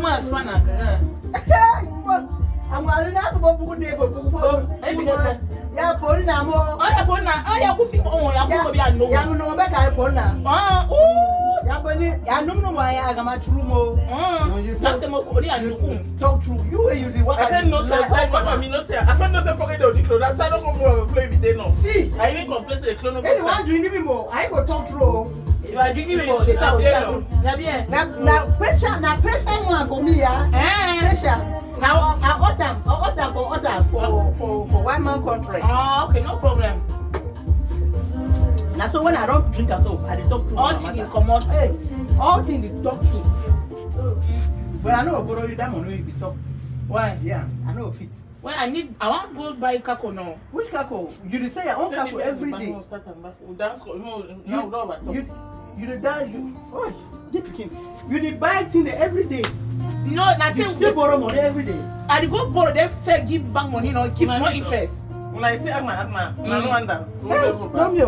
more spanner. I'm going to go to the yeah, phone now. Oh, yeah, phone now. Oh, yeah, coffee. Oh, yeah, coffee. I know. Yeah, no, back I phone now. Oh, yeah, but I don't know why I got my true mo. You talk to me. I know. Talk true. You the what? I can't know say I mean no say. I can't know say pocket of the clothes. That's why I don't go play with them now. See, I even complain to the clone. anyone drinking me more? I go talk true. You are drinking me more. They say, yeah. Now, pressure one for me, yeah. Pressure. Now, I order for 1 month contract. Oh, okay, no problem. Now, so when I don't drink at all, I talk true. All things come out. Hey, all things they talk true. But I know borrow you that money will be talk. Why? Yeah, I know fit. Well, I want to go buy kako now. Which kako? You dey say your own kako every day. You dey dance. Oh, they pikin. You dey buy thing every day. No, that's You still borrow money every day. I go borrow them say give bank money, no keep more interest. When I say Agma, I don't want that. Hey, no me.